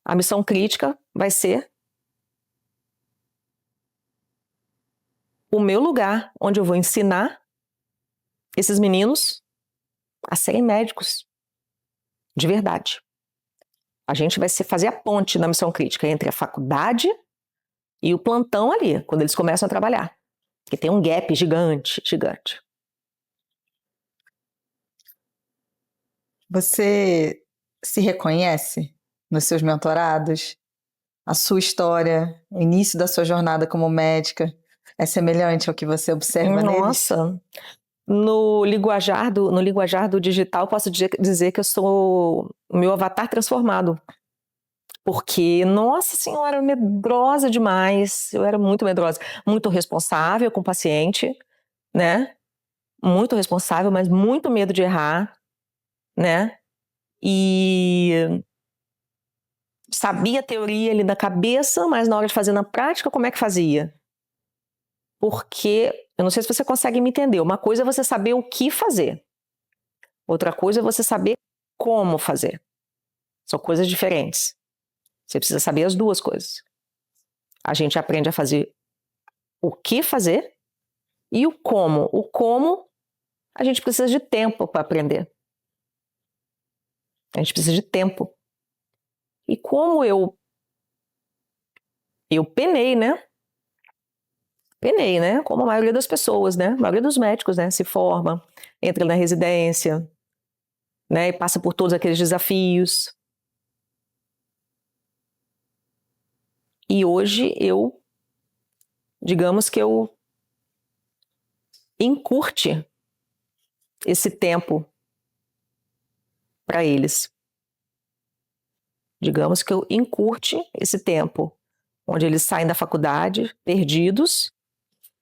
A missão crítica vai ser o meu lugar onde eu vou ensinar esses meninos a serem médicos de verdade. A gente vai fazer a ponte na missão crítica entre a faculdade e o plantão ali, quando eles começam a trabalhar. Porque tem um gap gigante, gigante. Você se reconhece nos seus mentorados? A sua história, o início da sua jornada como médica, é semelhante ao que você observa neles? Nossa, no linguajar do digital, posso dizer que eu sou o meu avatar transformado. Porque, nossa senhora, medrosa demais. Eu era muito medrosa. Muito responsável com o paciente, né? Muito responsável, mas muito medo de errar, né? E sabia a teoria ali na cabeça, mas na hora de fazer na prática, como é que fazia? Porque, eu não sei se você consegue me entender, uma coisa é você saber o que fazer. Outra coisa é você saber como fazer. São coisas diferentes. Você precisa saber as duas coisas. A gente aprende a fazer o que fazer e o como. O como, a gente precisa de tempo para aprender. A gente precisa de tempo. E como eu penei, né? Penei, né? Como a maioria das pessoas, né? A maioria dos médicos, né? Se forma, entra na residência, né? E passa por todos aqueles desafios. E hoje digamos que eu encurte esse tempo para eles. Digamos que eu encurte esse tempo, onde eles saem da faculdade perdidos,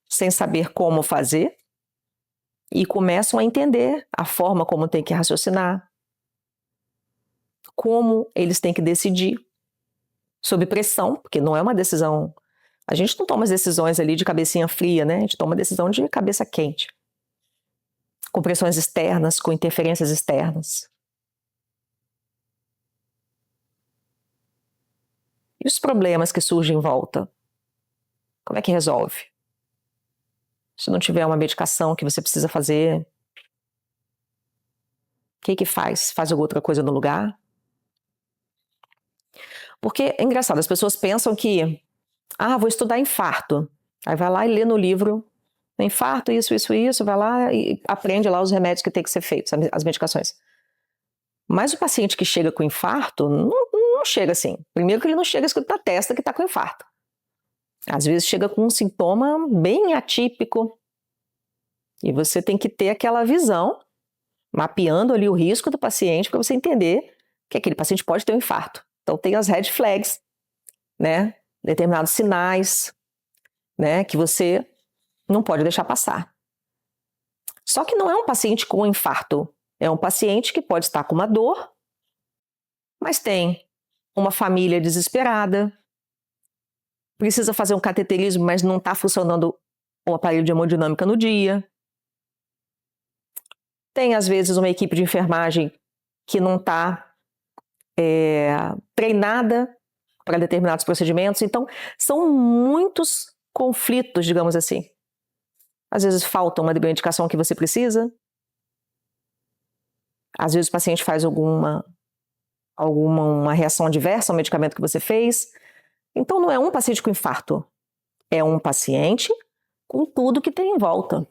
sem saber como fazer, e começam a entender a forma como tem que raciocinar, como eles têm que decidir, sob pressão, porque não é uma decisão... A gente não toma as decisões ali de cabecinha fria, né? A gente toma decisão de cabeça quente. Com pressões externas, com interferências externas. E os problemas que surgem em volta? Como é que resolve? Se não tiver uma medicação que você precisa fazer, o que faz? Faz alguma outra coisa no lugar? Porque é engraçado, as pessoas pensam que vou estudar infarto. Aí vai lá e lê no livro infarto, isso, vai lá e aprende lá os remédios que tem que ser feitos, as medicações. Mas o paciente que chega com infarto, não chega assim. Primeiro que ele não chega escrito na testa que está com infarto. Às vezes chega com um sintoma bem atípico. E você tem que ter aquela visão, mapeando ali o risco do paciente para você entender que aquele paciente pode ter um infarto. Então tem as red flags, né? Determinados sinais, né? Que você não pode deixar passar. Só que não é um paciente com infarto. É um paciente que pode estar com uma dor, mas tem uma família desesperada, precisa fazer um cateterismo, mas não está funcionando o aparelho de hemodinâmica no dia. Tem, às vezes, uma equipe de enfermagem que não está treinada para determinados procedimentos. Então, são muitos conflitos, digamos assim. Às vezes falta uma medicação que você precisa. Às vezes o paciente faz alguma reação adversa ao medicamento que você fez. Então não é um paciente com infarto. É um paciente com tudo que tem em volta.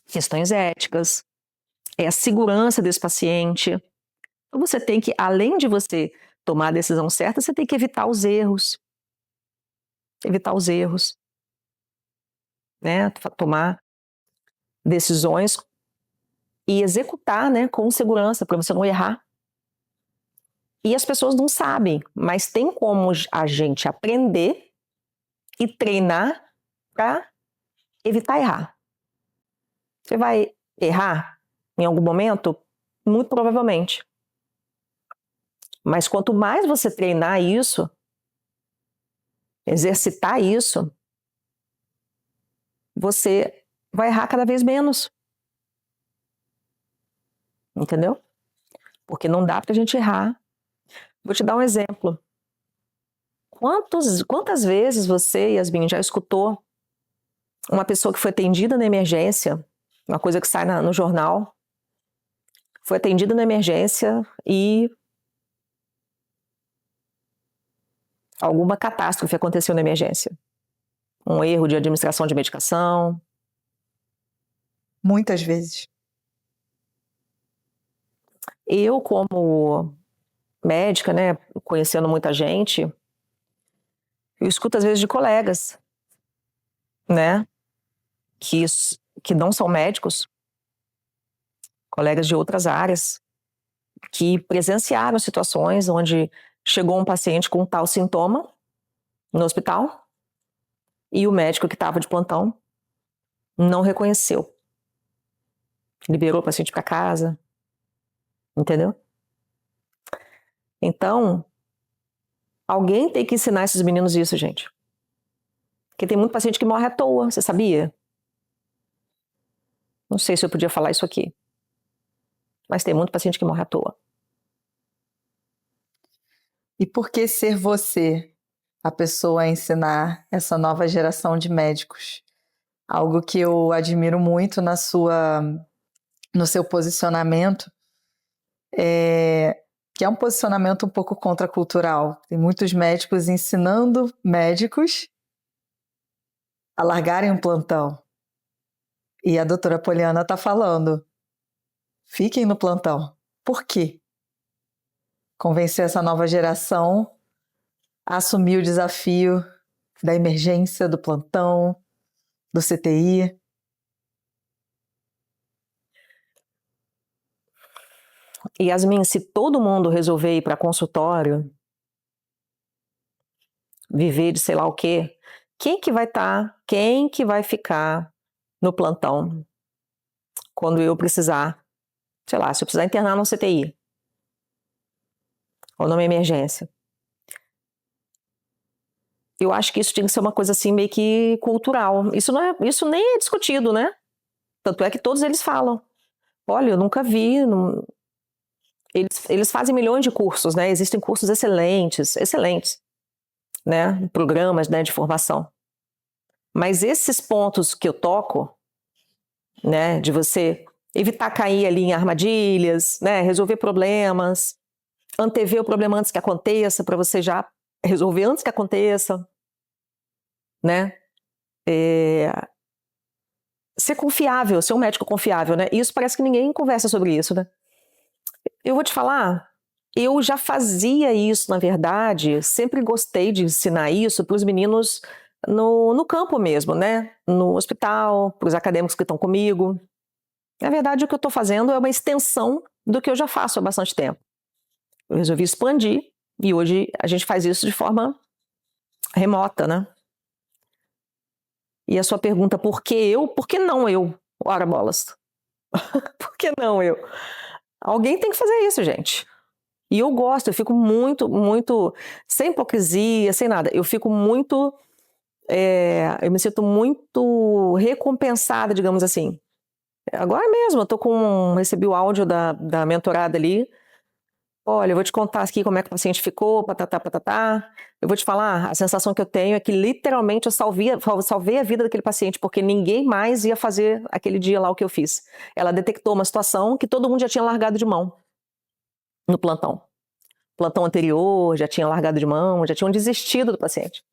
Questões éticas. É a segurança desse paciente. Então você tem que, além de você tomar a decisão certa, você tem que evitar os erros. Evitar os erros. Né? Tomar decisões e executar, né, com segurança, para você não errar. E as pessoas não sabem, mas tem como a gente aprender e treinar para evitar errar. Você vai errar em algum momento? Muito provavelmente. Mas quanto mais você treinar isso, exercitar isso, você vai errar cada vez menos. Entendeu? Porque não dá pra gente errar. Vou te dar um exemplo. Quantas vezes você, Yasmin, já escutou uma pessoa que foi atendida na emergência, uma coisa que sai no jornal, foi atendida na emergência e alguma catástrofe aconteceu na emergência? Um erro de administração de medicação? Muitas vezes. Eu, como médica, né, conhecendo muita gente, eu escuto às vezes de colegas, né, que não são médicos, colegas de outras áreas, que presenciaram situações onde chegou um paciente com tal sintoma no hospital e o médico que estava de plantão não reconheceu. Liberou o paciente para casa, entendeu? Então, alguém tem que ensinar esses meninos isso, gente. Porque tem muito paciente que morre à toa, você sabia? Não sei se eu podia falar isso aqui. Mas tem muito paciente que morre à toa. E por que ser você a pessoa a ensinar essa nova geração de médicos? Algo que eu admiro muito no seu posicionamento, que é um posicionamento um pouco contracultural. Tem muitos médicos ensinando médicos a largarem um plantão. E a doutora Poliana está falando, fiquem no plantão. Por quê? Convencer essa nova geração a assumir o desafio da emergência, do plantão, do CTI. Yasmin, se todo mundo resolver ir para consultório, viver de sei lá o quê, quem que vai ficar no plantão quando eu precisar, sei lá, se eu precisar internar no CTI? o nome é emergência. Eu acho que isso tinha que ser uma coisa assim meio que cultural. Isso nem é discutido, né? Tanto é que todos eles falam. Olha, eu nunca vi. Eles fazem milhões de cursos, né? Existem cursos excelentes, né? Programas, né, de formação. Mas esses pontos que eu toco, né, de você evitar cair ali em armadilhas, né, resolver problemas, antever o problema antes que aconteça, para você já resolver antes que aconteça, né? Ser confiável, ser um médico confiável, né? Isso parece que ninguém conversa sobre isso, né? Eu vou te falar, eu já fazia isso, na verdade, sempre gostei de ensinar isso para os meninos no campo mesmo, né? No hospital, para os acadêmicos que estão comigo. Na verdade, o que eu estou fazendo é uma extensão do que eu já faço há bastante tempo. Eu resolvi expandir e hoje a gente faz isso de forma remota, né? E a sua pergunta, por que eu? Por que não eu? Ora bolas. Por que não eu? Alguém tem que fazer isso, gente. E eu gosto, eu fico muito, sem hipocrisia, sem nada. Eu fico muito, eu me sinto muito recompensada, digamos assim. Agora mesmo, recebi o áudio da mentorada ali. Olha, eu vou te contar aqui como é que o paciente ficou, patatá, patatá. Eu vou te falar, a sensação que eu tenho é que literalmente eu salvei a vida daquele paciente, porque ninguém mais ia fazer aquele dia lá o que eu fiz. Ela detectou uma situação que todo mundo já tinha largado de mão no plantão. Plantão anterior, já tinha largado de mão, já tinham desistido do paciente.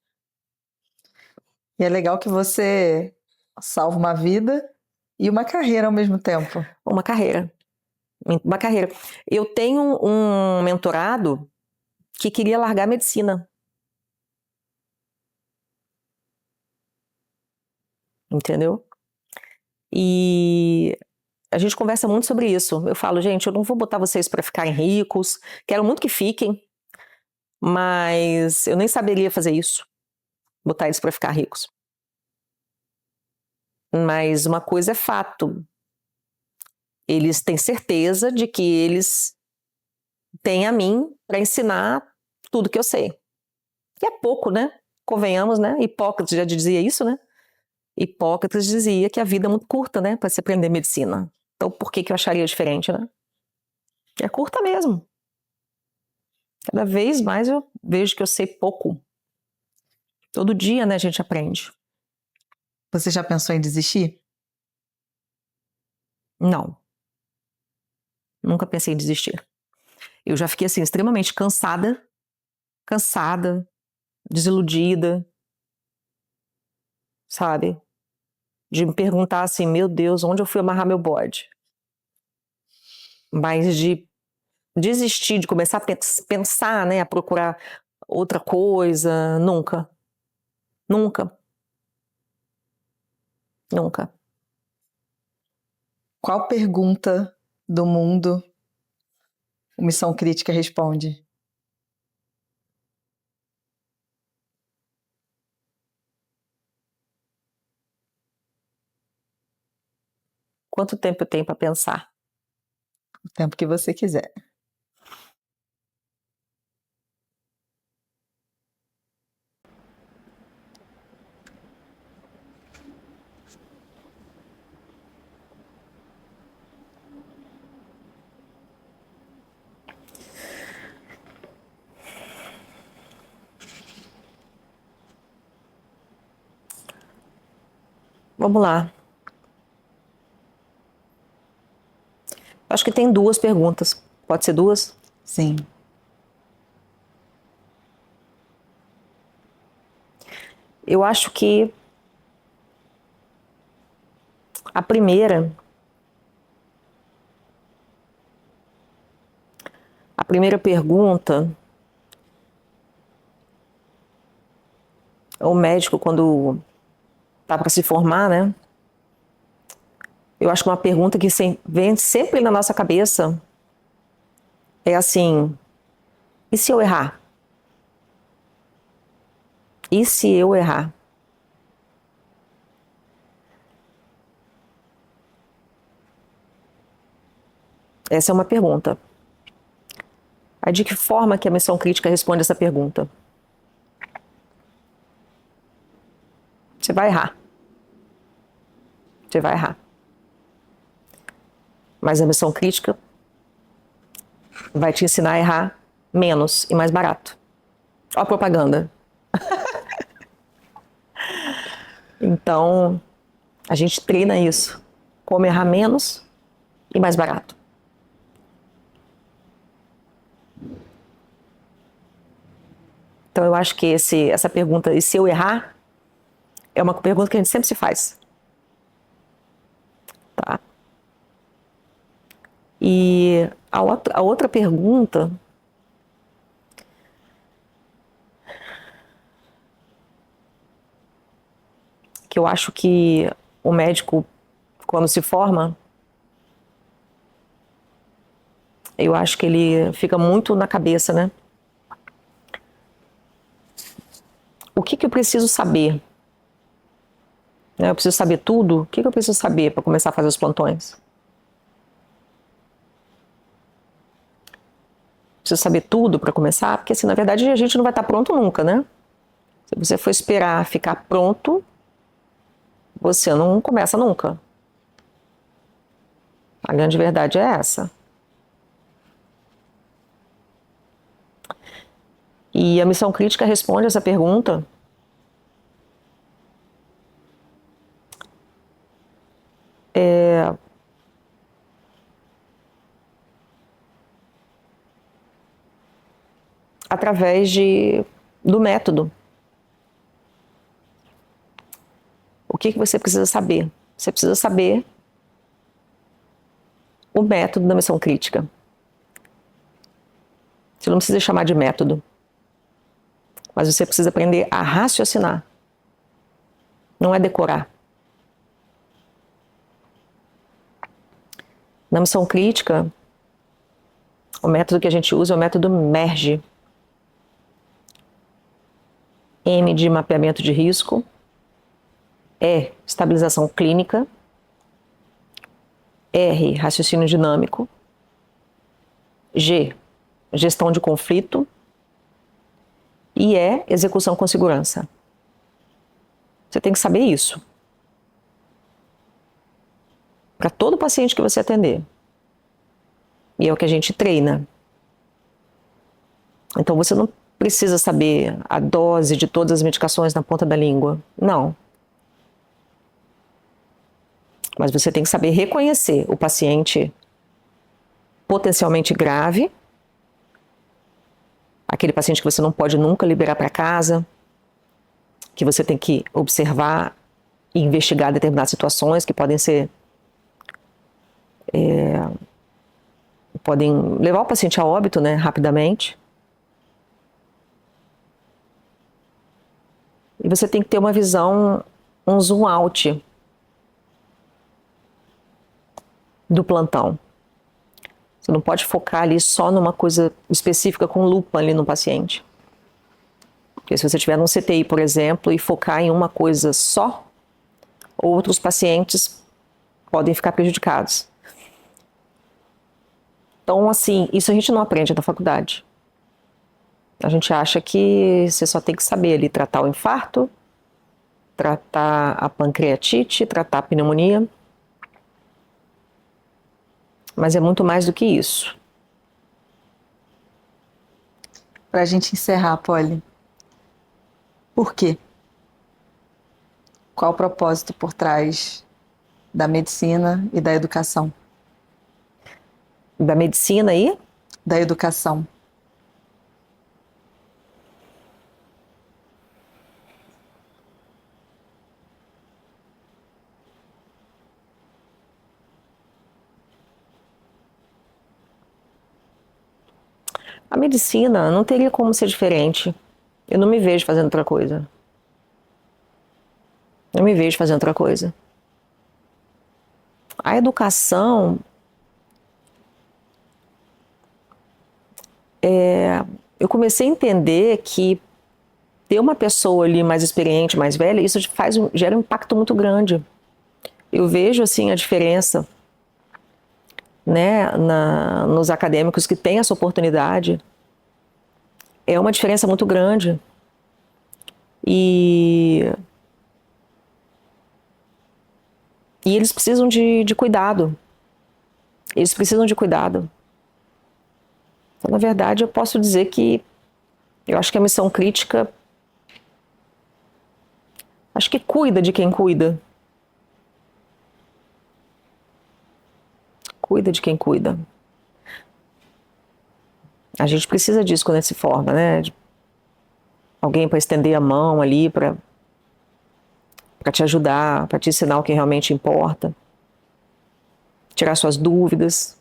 E é legal que você salva uma vida e uma carreira ao mesmo tempo. Uma carreira. Eu tenho um mentorado que queria largar a medicina. Entendeu? E a gente conversa muito sobre isso. Eu falo, gente, eu não vou botar vocês para ficarem ricos, quero muito que fiquem, mas eu nem saberia fazer isso, botar eles para ficar ricos. Mas uma coisa é fato, eles têm certeza de que eles têm a mim para ensinar tudo que eu sei. E é pouco, né? Convenhamos, né? Hipócrates já dizia isso, né? Hipócrates dizia que a vida é muito curta, né? Para se aprender medicina. Então, por que eu acharia diferente, né? É curta mesmo. Cada vez mais eu vejo que eu sei pouco. Todo dia, né, a gente aprende. Você já pensou em desistir? Não. Nunca pensei em desistir. Eu já fiquei, assim, extremamente cansada, desiludida, sabe? De me perguntar assim, meu Deus, onde eu fui amarrar meu bode? Mas de desistir, de começar a pensar, né, a procurar outra coisa, nunca. Nunca. Nunca. Qual pergunta do mundo o Missão Crítica responde? Quanto tempo eu tenho para pensar? O tempo que você quiser. Vamos lá. Acho que tem duas perguntas. Pode ser duas? Sim. Eu acho que a primeira pergunta, o médico quando tá para se formar, né? Eu acho que uma pergunta que vem sempre na nossa cabeça é assim: e se eu errar? E se eu errar? Essa é uma pergunta. Aí de que forma que a missão crítica responde essa pergunta? Você vai errar. Você vai errar. Mas a missão crítica vai te ensinar a errar menos e mais barato. Ó a propaganda. Então, a gente treina isso. Como errar menos e mais barato. Então, eu acho que essa pergunta, e se eu errar, é uma pergunta que a gente sempre se faz. Tá? E a outra pergunta que eu acho que o médico, quando se forma, eu acho que ele fica muito na cabeça, né? O que eu preciso saber? Eu preciso saber tudo? O que eu preciso saber para começar a fazer os plantões? Preciso saber tudo para começar? Porque, assim, na verdade, a gente não vai estar pronto nunca, né? Se você for esperar ficar pronto, você não começa nunca. A grande verdade é essa. E a missão crítica responde essa pergunta através do método. O que você precisa saber? Você precisa saber o método da missão crítica. Você não precisa chamar de método, mas você precisa aprender a raciocinar. Não é decorar. Na missão crítica, o método que a gente usa é o método MERGE. M de mapeamento de risco, E, estabilização clínica, R, raciocínio dinâmico, G, gestão de conflito e E, execução com segurança. Você tem que saber isso. Para todo paciente que você atender. E é o que a gente treina. Então você não precisa saber a dose de todas as medicações na ponta da língua. Não. Mas você tem que saber reconhecer o paciente potencialmente grave, aquele paciente que você não pode nunca liberar para casa, que você tem que observar e investigar determinadas situações que podem ser... podem levar o paciente a óbito, né, rapidamente. E você tem que ter uma visão, um zoom out do plantão. Você não pode focar ali só numa coisa específica com lupa ali no paciente. Porque se você estiver num CTI, por exemplo, e focar em uma coisa só, outros pacientes podem ficar prejudicados. Então, assim, isso a gente não aprende na faculdade. A gente acha que você só tem que saber ali tratar o infarto, tratar a pancreatite, tratar a pneumonia. Mas é muito mais do que isso. Para a gente encerrar, Polly, por quê? Qual o propósito por trás da medicina e da educação? Da medicina e? Da educação. A medicina não teria como ser diferente. Eu não me vejo fazendo outra coisa. Eu me vejo fazendo outra coisa. A educação eu comecei a entender que ter uma pessoa ali mais experiente, mais velha, isso gera um impacto muito grande. Eu vejo assim a diferença, né, nos acadêmicos que têm essa oportunidade é uma diferença muito grande. E eles precisam de cuidado. Eles precisam de cuidado. Então, na verdade, eu posso dizer que eu acho que a missão crítica, acho que cuida de quem cuida. Cuida de quem cuida. A gente precisa disso quando a gente se forma, né? De alguém para estender a mão ali, para te ajudar, para te ensinar o que realmente importa. Tirar suas dúvidas.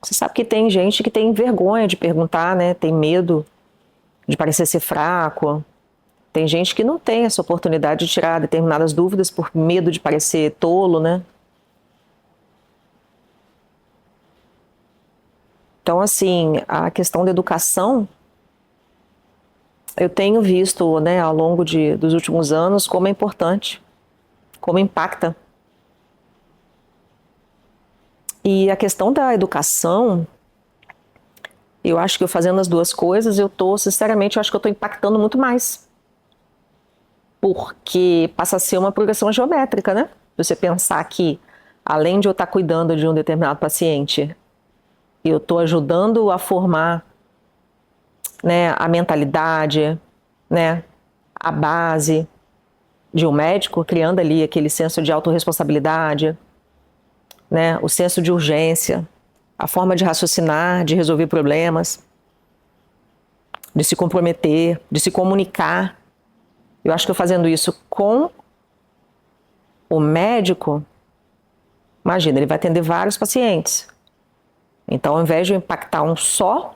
Você sabe que tem gente que tem vergonha de perguntar, né? Tem medo de parecer ser fraco. Tem gente que não tem essa oportunidade de tirar determinadas dúvidas por medo de parecer tolo, né? Então, assim, a questão da educação, eu tenho visto, né, ao longo dos últimos anos, como é importante, como impacta. E a questão da educação, eu acho que eu fazendo as duas coisas, sinceramente, eu acho que eu estou impactando muito mais. Porque passa a ser uma progressão geométrica, né? Você pensar que, além de eu estar cuidando de um determinado paciente, eu estou ajudando a formar, né, a mentalidade, né, a base de um médico, criando ali aquele senso de autorresponsabilidade, né, o senso de urgência, a forma de raciocinar, de resolver problemas, de se comprometer, de se comunicar. Eu acho que eu fazendo isso com o médico, imagina, ele vai atender vários pacientes. Então, ao invés de eu impactar um só,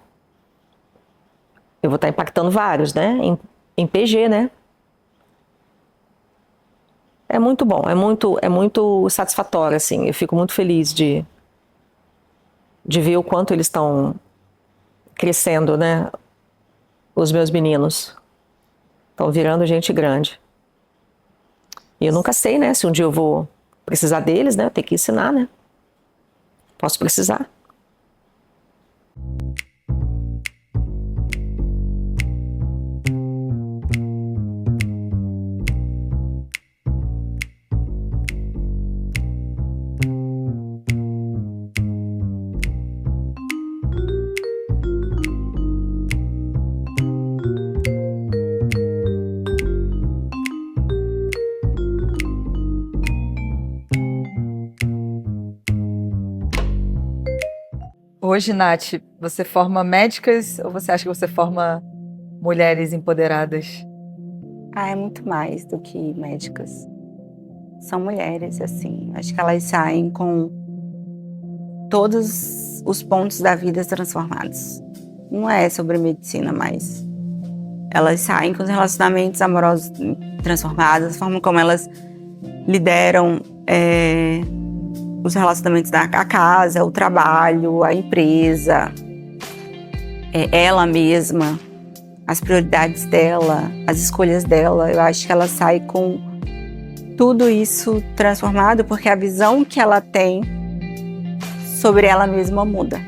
eu vou estar impactando vários, né? Em PG, né? É muito bom, é muito satisfatório, assim. Eu fico muito feliz de ver o quanto eles estão crescendo, né? Os meus meninos estão virando gente grande. E eu nunca sei, né? Se um dia eu vou precisar deles, né? Eu tenho que ensinar, né? Posso precisar. Hoje, Nath, você forma médicas ou você acha que você forma mulheres empoderadas? É muito mais do que médicas. São mulheres, assim. Acho que elas saem com todos os pontos da vida transformados. Não é sobre medicina, mas elas saem com os relacionamentos amorosos transformados, a forma como elas lideram os relacionamentos da casa, o trabalho, a empresa, ela mesma, as prioridades dela, as escolhas dela. Eu acho que ela sai com tudo isso transformado porque a visão que ela tem sobre ela mesma muda.